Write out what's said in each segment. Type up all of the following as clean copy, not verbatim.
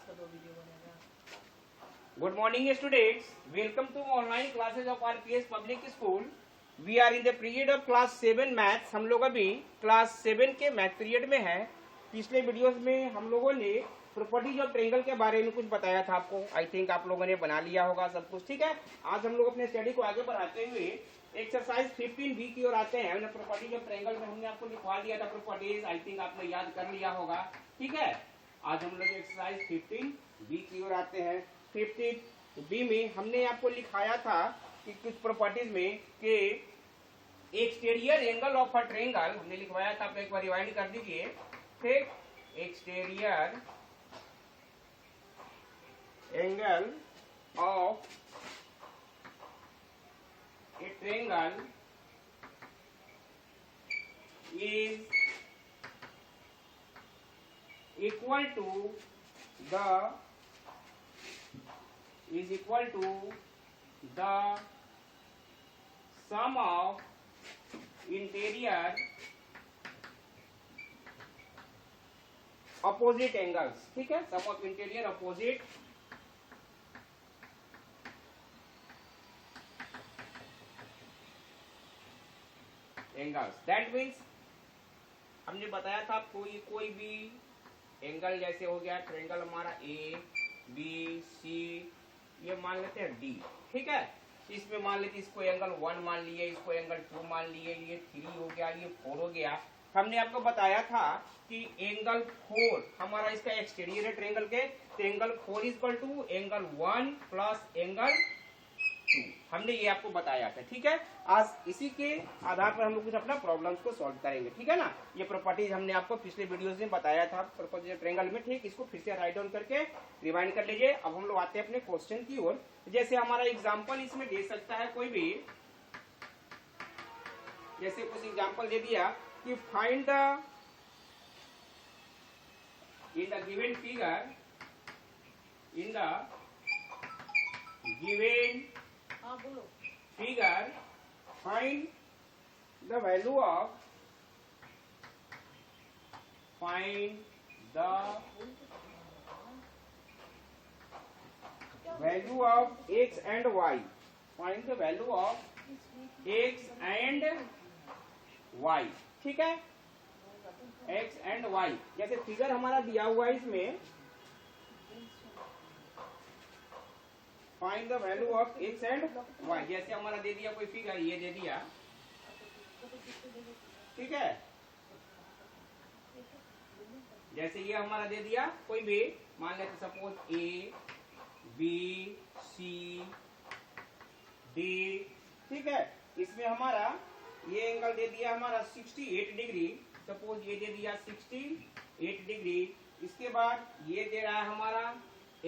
Class का 2 video बनेगा। Good morning students, welcome to online classes of RPS Public School. We are in the period of class 7 maths. हम लोग अभी class 7 के math period में हैं। पिछले वीडियोस में हम लोगों ने प्रॉपर्टीज ऑफ ट्रायंगल के बारे में कुछ बताया था आपको। आई थिंक आप लोगों ने बना लिया होगा सब कुछ, ठीक है। आज हम लोग अपने स्टडी को आगे बढ़ाते हुए एक्सरसाइज 15B की ओर आते हैं। हमने प्रॉपर्टीज ऑफ ट्रायंगल में हमने आपको लिखवा दिया था प्रॉपर्टीज, आई थिंक आपने याद कर लिया होगा, ठीक है। आज हम लोग एक्सरसाइज 15B की ओर आते हैं। 15B में हमने आपको लिखाया था कि कुछ प्रॉपर्टीज में कि exterior angle of a triangle हमने लिखवाया था, आप एक बार रिवाइंड कर दीजिए। ठीक, exterior angle of a triangle is equal to the sum of interior opposite angles, ठीक है। sum of interior opposite angles. That means हमने बताया था कोई भी एंगल जैसे हो गया ट्रायंगल हमारा ए बी सी, ये मान लेते हैं डी, ठीक है। इसमें मान लेते इसको एंगल 1 मान लिए, इसको एंगल 2 मान लिए, ये 3 हो गया, ये 4 हो गया। हमने आपको बताया था कि एंगल 4 हमारा इसका एक्सटीरियर है ट्रायंगल के, तो angle 4 equal to angle 1 plus angle 2, हमने ये आपको बताया था, ठीक है। आज इसी के आधार पर हम लोग कुछ अपना प्रॉब्लम्स को सॉल्व करेंगे, ठीक है ना। ये प्रॉपर्टीज हमने आपको पिछले वीडियोस में बताया था प्रॉपर्टीज ट्रायंगल में, ठीक। इसको फिर से राइट डाउन करके रिवाइंड कर लीजिए। अब हम लोग आते हैं अपने क्वेश्चन की ओर। जैसे हमारा एग्जाम्पल इसमें दे सकता है कोई भी, जैसे कुछ एग्जाम्पल दे दिया कि find the in the given figure, in the given हाँ बोलो। figure find the value of x and y, find the value of x and y, ठीक है। x and y जैसे फिगर हमारा दिया हुआ है इसमें, find the value of x and y, जैसे हमारा दे दिया कोई फिगर, ये दे दिया, ठीक है। जैसे ये हमारा दे दिया कोई भी, मान लेते suppose A B C D, ठीक है। इसमें हमारा ये एंगल दे दिया हमारा 68 डिग्री, सपोज ये दे दिया 68 डिग्री। इसके बाद ये दे रहा है हमारा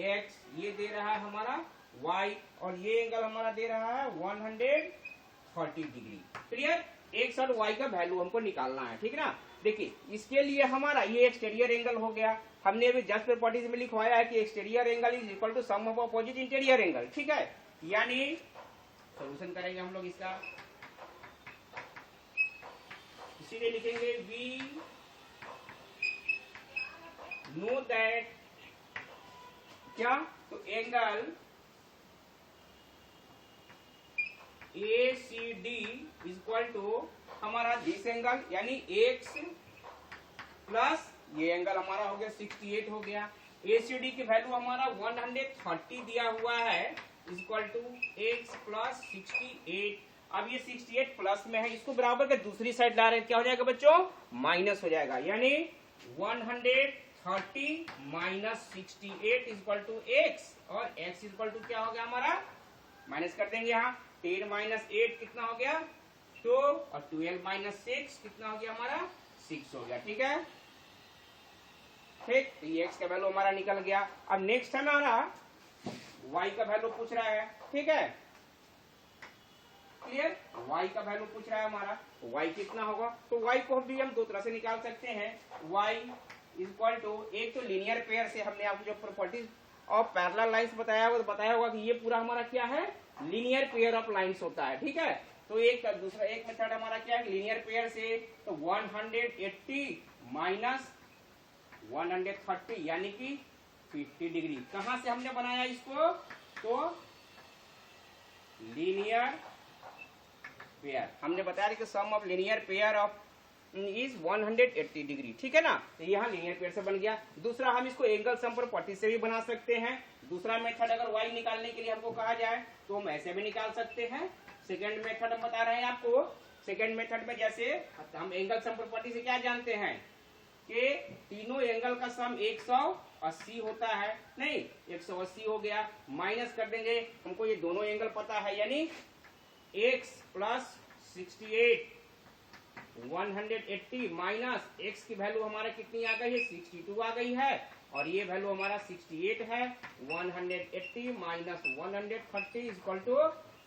x, ये दे रहा है हमारा y, और ये एंगल हमारा दे रहा है 130 डिग्री। क्लियर। x और y का वैल्यू हमको निकालना है, ठीक ना। देखिए इसके लिए हमारा ये एक्सटीरियर एंगल हो गया। हमने अभी जस्ट प्रॉपर्टीज में लिखवाया है कि exterior angle is equal to sum of opposite interior angle, ठीक है। यानी सोल्यूशन करेंगे हम लोग इसका, इसीलिए लिखेंगे वी नो दैट क्या, तो angle ACD is equal to हमारा दिस एंगल, यानी x प्लस ये एंगल हमारा हो गया 68 हो गया। ACD की वैल्यू हमारा 130 दिया हुआ है, is equal to x plus 68। अब ये 68 प्लस में है, इसको बराबर के दूसरी साइड ला रहे हैं, क्या हो जाएगा बच्चों, माइनस हो जाएगा। यानी 130 minus 68 is equal to x, और x इज इक्वल टू क्या हो गया हमारा, माइनस कर देंगे यहाँ। 10 माइनस 8 कितना हो गया 2, और 12 माइनस 6 कितना हो गया हमारा 6 हो गया, ठीक है। ठीक, तो ये x का वैल्यू हमारा निकल गया। अब नेक्स्ट हमारा y का वैल्यू पूछ रहा है, ठीक है। क्लियर, y का वैल्यू पूछ रहा है हमारा, y कितना होगा, तो y को भी हम दो तरह से निकाल सकते हैं। y इज इक्वल टू, एक तो लीनियर पेयर से हमने आपको जो प्रॉपर्टीज और पैरेलल लाइंस बताया होगा कि ये पूरा हमारा क्या है, लीनियर पेयर ऑफ लाइंस होता है, ठीक है। तो एक दूसरा एक मेथड हमारा क्या है, लीनियर पेयर से, तो 180 माइनस 130 यानी कि 50 डिग्री। कहां से हमने बनाया इसको? तो लीनियर पेयर हमने बताया कि sum of linear pair of is 180 degree, ठीक है ना। तो यहाँ लीनियर पेयर से बन गया। दूसरा हम इसको एंगल सम प्रॉपर्टी से भी बना सकते हैं। दूसरा मेथड अगर y निकालने के लिए हमको कहा जाए तो हम ऐसे भी निकाल सकते हैं। सेकेंड मेथड हम बता रहे हैं आपको। सेकेंड मेथड में जैसे हम एंगल सम प्रॉपर्टी से क्या जानते हैं कि तीनों एंगल का सम 180 होता है, नहीं 180 हो गया, माइनस कर देंगे, हमको ये दोनों एंगल पता है, यानी x प्लस 68 180 माइनस x की वैल्यू हमारा कितनी आ गई है? 62 आ गई है, और ये वैल्यू हमारा 68 है। 180 माइनस 130 इक्वल टू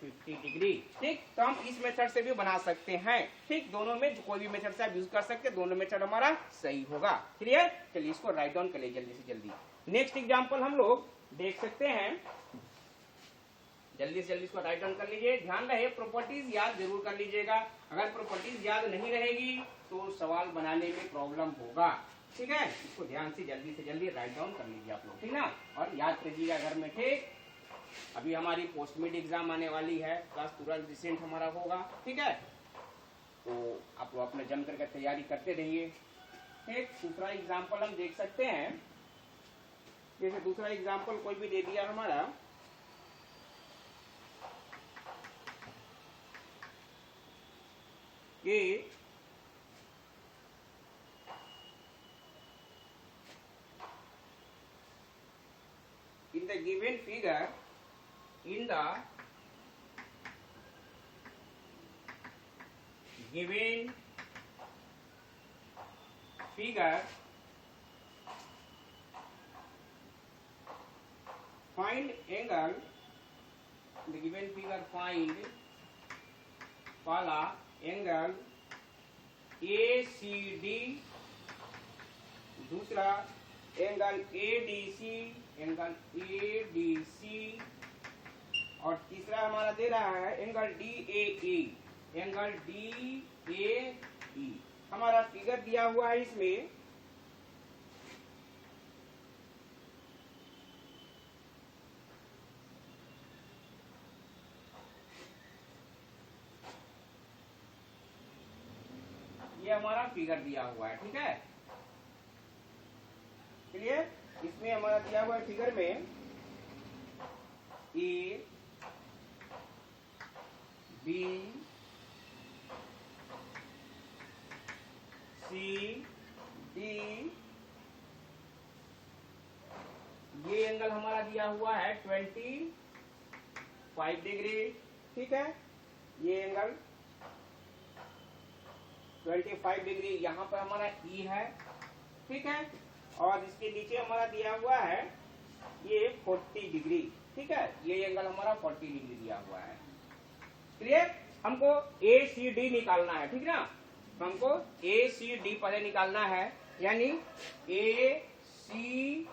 50 डिग्री। ठीक, तो हम इस मेथड से भी बना सकते हैं। ठीक, दोनों में कोई भी मेथड से आप यूज कर सकते हैं, दोनों मेथड हमारा सही होगा। क्लियर? चलिए इसको राइट डाउन कर लीजिए जल्दी से जल्दी। नेक्स्ट एग्जांपल हम लोग देख सकते हैं, जल्दी से जल्दी इसको राइट डाउन कर लीजिए। ध्यान रहे प्रॉपर्टीज याद जरूर कर लीजिएगा। अगर प्रॉपर्टीज याद नहीं रहेगी तो सवाल बनाने में प्रॉब्लम होगा। ठीक है, इसको ध्यान से जल्दी राइट डाउन कर लीजिए आप लोग, ठीक ना, और याद कीजिएगा घर में। ठीक, अभी हमारी पोस्ट मिड एग्जाम आने वाली है, क्लास तुरंत रिसेंट हमारा होगा। ठीक है, तो आप लोग अपने जम करके तैयारी करते रहिए। ठीक, दूसरा एग्जाम्पल हम देख सकते हैं। जैसे दूसरा एग्जाम्पल कोई भी दे दिया हमारा, कि in the given figure, in the given figure, find angle, in the given figure find पहला एंगल ACD, दूसरा एंगल ADC, एंगल ADC, और तीसरा हमारा दे रहा है एंगल DAE, एंगल DAE। हमारा फिगर दिया हुआ है इसमें, ये हमारा फिगर दिया हुआ है। ठीक है, क्लियर? इसमें हमारा दिया हुआ है फिगर में ए बी सी डी, ये एंगल हमारा दिया हुआ है 25 डिग्री। ठीक है, ये एंगल 25 डिग्री, यहाँ पर हमारा ई है। ठीक है, और इसके नीचे हमारा दिया हुआ है ये 40 डिग्री। ठीक है, ये एंगल हमारा 40 डिग्री दिया हुआ है। क्लियर? हमको ACD निकालना है, ठीक ना। तो हमको ACD पहले निकालना है, यानी ACD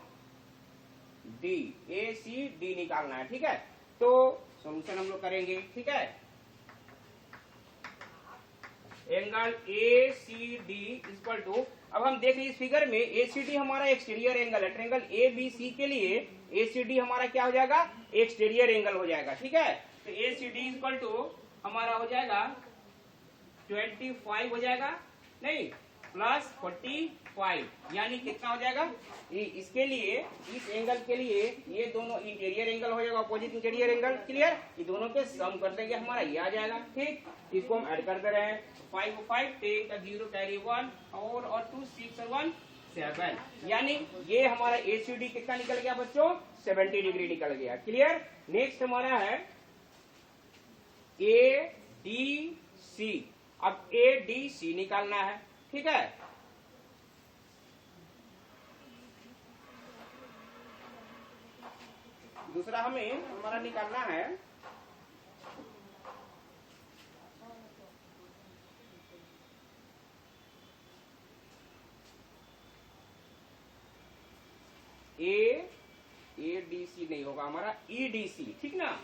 निकालना है। ठीक है, तो सॉल्यूशन हम लोग करेंगे। ठीक है, एंगल ACD इक्वल टू, अब हम देख रहे इस फिगर में ACD हमारा एक्सटीरियर एंगल है। ट्रायंगल ABC के लिए ACD हमारा क्या हो जाएगा? एक्सटीरियर एंगल हो जाएगा। ठीक है, तो ACD इक्वल टू हमारा हो जाएगा 25 हो जाएगा, नहीं प्लस 45, यानी कितना हो जाएगा? इसके लिए, इस एंगल के लिए ये दोनों इंटीरियर एंगल हो जाएगा, अपोजिट इंटीरियर एंगल। क्लियर? ये दोनों के सम कर देंगे, हमारा ये आ जाएगा। ठीक, इसको हम ऐड कर दे रहे हैं। 5 5 टेक द 0 कैरी 1 और 2 6 और 1 7, यानी ये हमारा ACD कितना निकल गया बच्चों? 70 डिग्री निकल गया। क्लियर? नेक्स्ट हमारा है ADC। अब ADC निकालना है। ठीक है, दूसरा हमें हमारा निकालना है ADC नहीं होगा हमारा, EDC। ठीक ना,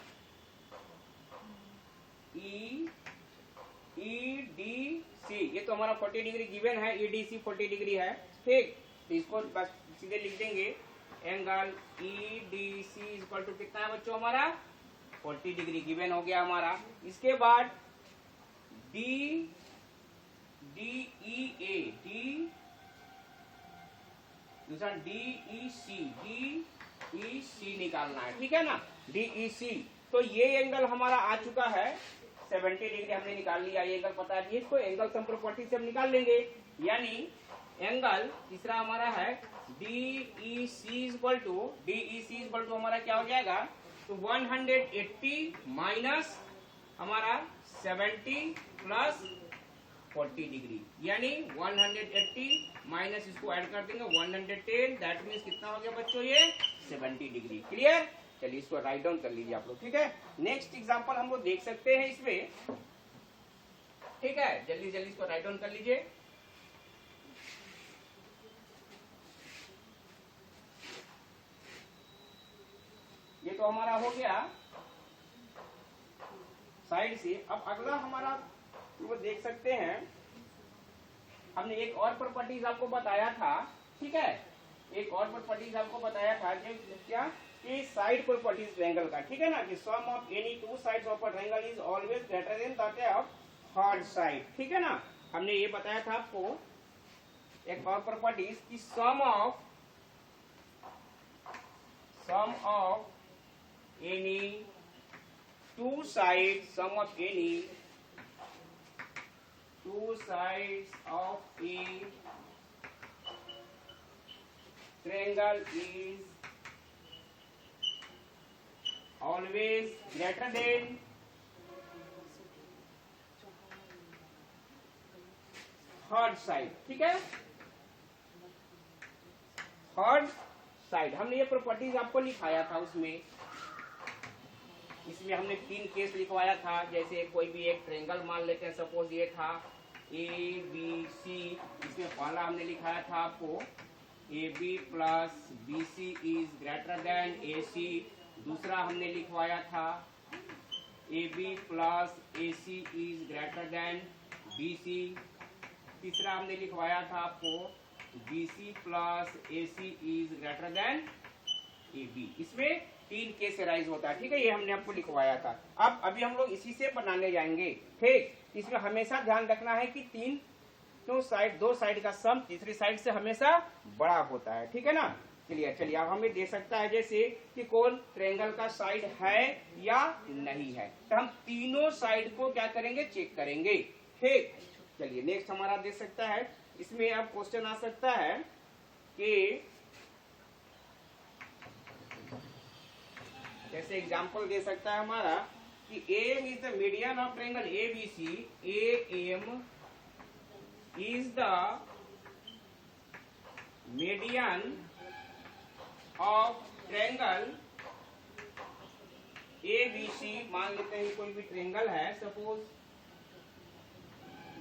EDC, ये तो हमारा 40 डिग्री गिवन है, EDC 40 डिग्री है। ठीक, तो इसको बस सीधे लिख देंगे एंगल EDC इक्वल टू कितना है बच्चों हमारा 40 डिग्री गिवन हो गया हमारा। इसके बाद दूसरा DEC निकालना है, ठीक है ना। DEC तो ये एंगल हमारा आ चुका है 70 डिग्री, हमने निकाल लिया, ये एंगल पता है, इसको एंगल सम प्रॉपर्टी से हम निकाल लेंगे। यानी एंगल तीसरा हमारा है DEC इक्वल टू हमारा क्या हो जाएगा, तो 180 माइनस हमारा 70 प्लस 40 डिग्री, यानी 180 माइनस इसको ऐड कर देंगे 110, दैट मीन्स कितना हो गया बच्चों ये 70 डिग्री। क्लियर, चलिए इसको राइट डाउन कर लीजिए आप लोग, ठीक है। नेक्स्ट एग्जांपल हम लोग देख सकते हैं इसमें, ठीक है, जल्दी जल्दी इसको राइट डाउन कर लीजिए। ये तो हमारा हो गया साइड से। अब अगला हमारा वो देख सकते हैं, हमने एक और प्रॉपर्टीज आपको बताया था, ठीक है, एक और प्रॉपर्टीज आपको बताया था जो क्या कि साइड प्रॉपर्टीज ट्रायंगल का, ठीक है ना, कि sum of any two sides of a triangle is always greater than that of third side, ठीक है ना। हमने ये बताया था आपको एक और प्रॉपर्टीज कि sum of any two sides of a triangle is always greater than third side, ठीक है। थर्ड साइड हमने ये प्रॉपर्टीज आपको लिखाया था, इसमें हमने 3 केस लिखवाया था। जैसे कोई भी एक ट्रायंगल मान लेते हैं, सपोज ये था ABC, इसमें पहला हमने लिखाया था आपको AB plus BC is greater then AC, दूसरा हमने लिखवाया था AB plus AC is greater then BC, तीसरा हमने लिखवाया था आपको BC plus AC is greater then AB। इसमें 3 केस राइज होता है, ठीक है, ये हमने आपको लिखवाया था। अब अभी हम लोग इसी से बनाने जाएंगे, ठीक। इसमें हमेशा ध्यान रखना है कि दो साइड का सम तीसरी साइड से हमेशा बड़ा होता है, ठीक है ना। चलिए चलिए अब हमें दे सकता है जैसे कि कौन ट्रायंगल का साइड है या नहीं है, तो हम तीनों साइड को क्या करेंगे, चेक करेंगे, ठीक। चलिए नेक्स्ट हमारा दे सकता है, इसमें अब क्वेश्चन आ सकता है कि जैसे एग्जांपल दे सकता है हमारा कि AM is the median of triangle ABC, AM is the median of triangle ABC। मान लेते हैं कोई भी ट्रायंगल है, सपोज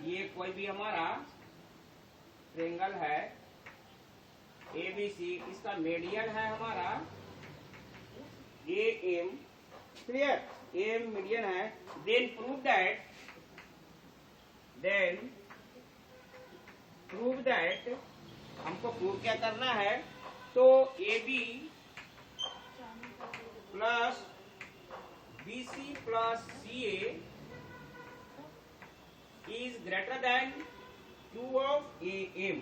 ये कोई भी हमारा ट्रायंगल है ABC, इसका मीडियन है हमारा AM, क्लियर, AM मीडियन है। देन प्रूव दैट हमको प्रूव क्या करना है, तो AB plus BC plus CA is greater than 2 of AM,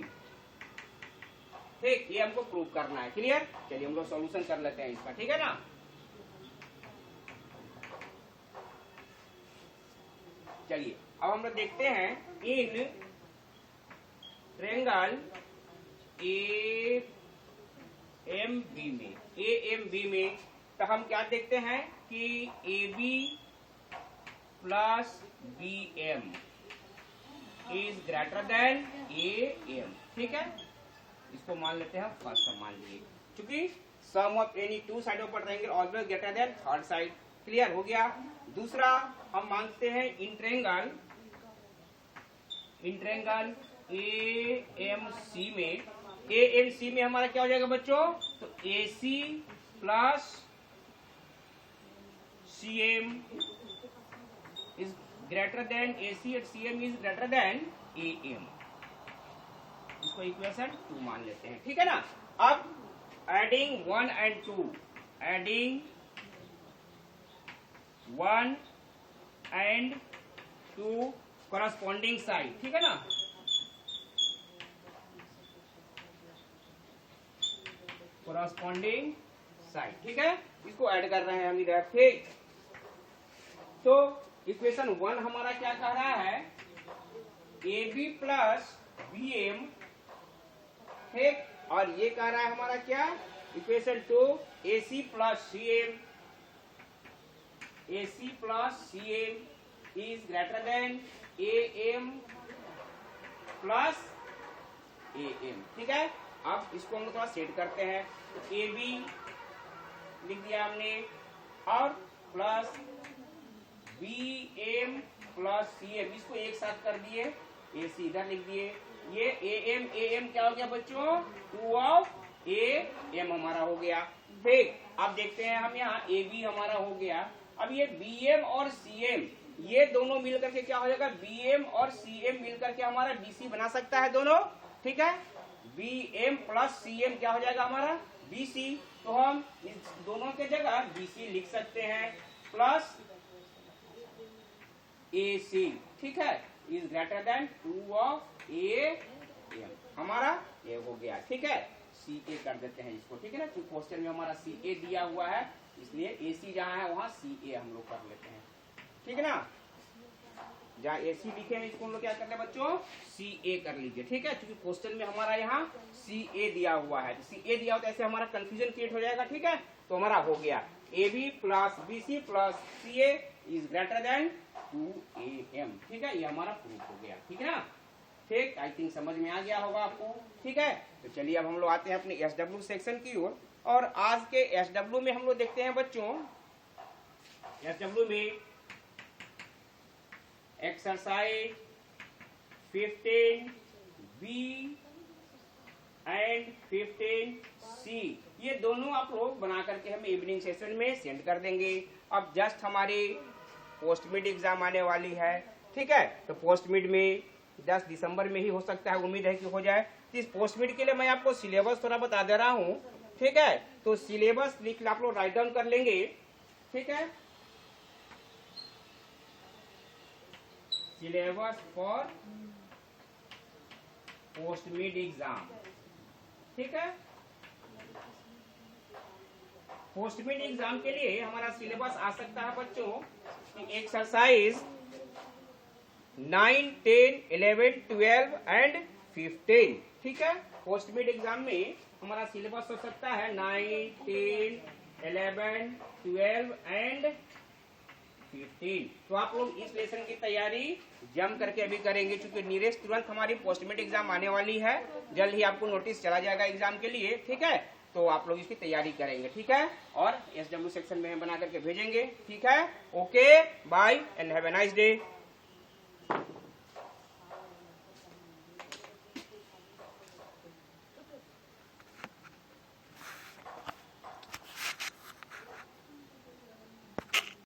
ठीक, ये हमको प्रूव करना है, क्लियर। चलिए हम लोग सॉल्यूशन कर लेते हैं इसका, ठीक है ना। चलिए अब हम लोग देखते हैं इन ट्रायंगल AMB में तो हम क्या देखते हैं कि AB plus BM is greater then AM, ठीक है। इसको मान लेते हैं फर्स्ट, मान लीजिए क्योंकि sum of any two side of triangle always greater than third side, clear हो गया। दूसरा हम मानते हैं इन ट्रायंगल AMC में हमारा क्या हो जाएगा बच्चों, तो AC plus CM is greater then AC और CM is greater then AM, इसको इक्वेशन 2 मान लेते हैं, ठीक है ना। अब adding 1 and 2, adding 1 and 2 corresponding side, ठीक है ना। करस्पॉन्डिंग साइड, ठीक है, इसको ऐड कर रहे हैं हम इधर, ठीक। तो इक्वेशन 1 हमारा क्या कह रहा है, A B plus B M, ठीक, और ये कह रहा है हमारा क्या, equation 2 A C plus C M, A C plus C M is greater than A M plus A M, ठीक है। अब इसको हम थोड़ा सेट करते हैं, तो ए बी लिख दिया हमने और plus B M plus C M, इसको एक साथ कर दिए, ए सी इधर लिख दिए, ये ए एम क्या हो गया बच्चों, 2 ऑफ ए एम हमारा हो गया, ठीक। अब देखते हैं हम यहाँ ए बी हमारा हो गया, अब ये बी एम और सी एम ये दोनों मिलकर के क्या हो जाएगा, बी एम और सी एम मिलकर के हमारा बी सी बना सकता है दोनों, ठीक है। B M plus C M क्या हो जाएगा हमारा बी सी, तो हम इस दोनों के जगह बी सी लिख सकते हैं प्लस ए सी, ठीक है, is greater than 2 of A M, हमारा ये हो गया, ठीक है। सी ए कर देते हैं इसको, ठीक है ना, क्योंकि क्वेश्चन में हमारा सी ए दिया हुआ है, इसलिए ए सी जहां है वहां सी ए हम लोग कर लेते हैं, ठीक है ना। जहाँ ए सी लिखे हैं इसको हम लोग क्या करते हैं बच्चों, सी ए कर लीजिए, ठीक है, क्योंकि क्वेश्चन में हमारा यहाँ सी ए दिया हुआ है, सी ए दिया होता है, ऐसे हमारा कंफ्यूजन क्रिएट हो जाएगा, ठीक है। तो हमारा हो गया A B plus B C plus C A is greater than 2 A M, ठीक है, ये हमारा प्रूफ हो गया, ठीक है ना, ठीक। आई थिंक समझ में आ गया होगा आपको, ठीक है। तो चलिए अब हम लोग आते हैं अपने एस डब्ल्यू सेक्शन की ओर, और आज के एस डब्ल्यू में हम लोग देखते हैं बच्चों, एस डब्ल्यू में एक्सरसाइज 15 बी एंड 15 सी, ये दोनों आप लोग बना करके हमें इवनिंग सेशन में सेंड कर देंगे। अब जस्ट हमारी पोस्ट मिड एग्जाम आने वाली है, ठीक है, तो पोस्ट मिड में 10 दिसंबर में ही हो सकता है, उम्मीद है कि हो जाए। तो इस पोस्ट मिड के लिए मैं आपको सिलेबस थोड़ा बता दे रहा हूँ, ठीक है। तो सिलेबस लिख आप लोग राइट डाउन कर लेंगे, ठीक है, syllabus for post mid exam, ठीक है। पोस्ट मिड एग्जाम के लिए हमारा सिलेबस आ सकता है बच्चों, एक्सरसाइज 9, 10, 11, 12 एंड 15, ठीक है। पोस्ट मिड एग्जाम में हमारा सिलेबस हो सकता है 9, 10, 11, 12 एंड 15। तो आप लोग इस लेसन की तैयारी जम करके अभी करेंगे, क्योंकि नीरेस्ट तुरंत हमारी पोस्ट मिड एग्जाम आने वाली है, जल्द ही आपको नोटिस चला जाएगा एग्जाम के लिए, ठीक है। तो आप लोग इसकी तैयारी करेंगे, ठीक है, और एसडब्ल्यू सेक्शन में हम बना करके भेजेंगे, ठीक है। Okay, bye and have a nice day.